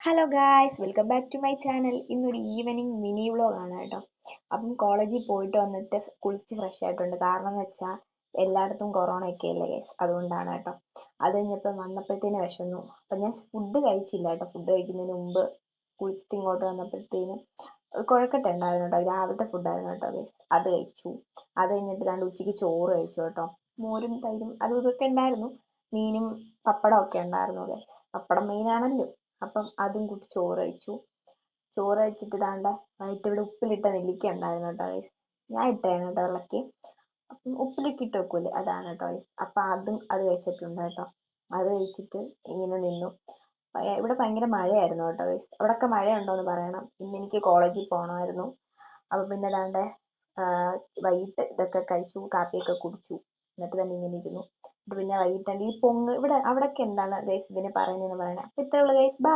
Hello guys, welcome back to my channel. ഇന്നൊരു evening mini vlog ആണ് കേട്ടോ. അപ്പം കോളേജിൽ പോയിട്ട് വന്നിട്ട് കുളിച്ച് ഫ്രഷ് ആയിട്ടുണ്ട്. കാരണം എന്ന് വെച്ചാൽ എല്ലായിടത്തും കൊറോണ ഒക്കെ അല്ലേ ഗൈസ്, അതുകൊണ്ടാണ് കേട്ടോ. അത് കഴിഞ്ഞപ്പോൾ വന്നപ്പോഴത്തേന് വിശന്നു. അപ്പം ഞാൻ ഫുഡ് കഴിച്ചില്ല കേട്ടോ. ഫുഡ് കഴിക്കുന്നതിന് മുമ്പ് കുളിച്ചിട്ട് ഇങ്ങോട്ട് വന്നപ്പോഴത്തേനും കുഴക്കട്ട ഉണ്ടായിരുന്നു കേട്ടോ. രാവിലത്തെ ഫുഡായിരുന്നു കേട്ടോ ഗൈസ്. അത് കഴിച്ചു. അത് കഴിഞ്ഞിട്ട് ഉച്ചയ്ക്ക് ചോറ് കഴിച്ചു കേട്ടോ. മോരും തൈരും അതും ഇതൊക്കെ ഉണ്ടായിരുന്നു. മീനും പപ്പടം ഒക്കെ ഉണ്ടായിരുന്നു ഗൈസ്. പപ്പടം മെയിനാണല്ലോ. അപ്പം അതും കൂട്ടി ചോറ് കഴിച്ചു. ചോറ് കഴിച്ചിട്ട് വൈകിട്ട് ഇവിടെ ഉപ്പിലിട്ട നെല്ലിക്ക ഉണ്ടായിരുന്നു കേട്ടോ guys. ഞാൻ ഇട്ടായിരുന്നു കേട്ടോ ഇളക്കി. അപ്പം ഉപ്പിലൊക്കെ ഇട്ട് വെക്കൂലേ, അതാണ് കേട്ടോ guys. അപ്പം അത് കഴിച്ചിട്ടുണ്ട് കേട്ടോ. അത് കഴിച്ചിട്ട് ഇങ്ങനെ നിന്നു. ഇവിടെ ഭയങ്കര മഴയായിരുന്നു കേട്ടോ guys. അവിടൊക്കെ മഴയുണ്ടോന്ന് പറയണം. ഇന്ന് എനിക്ക് കോളേജിൽ പോകണമായിരുന്നു. അപ്പൊ പിന്നെ വൈകിട്ട് ഇതൊക്കെ കഴിച്ചു, കാപ്പിയൊക്കെ കുടിച്ചു. എന്നിട്ട് തന്നെ ഇങ്ങനെ ഇരുന്നു. എന്നിട്ട് പിന്നെ വൈകിട്ട് ഈ ഇവിടെ അവിടൊക്കെ എന്താണ് ഗൈസ് ഇതിന് പറയുന്നതെന്ന് പറയണേ. അപ്പൊ ഇത്രേ ഉള്ളൂ ഗൈസ്. ബൈ.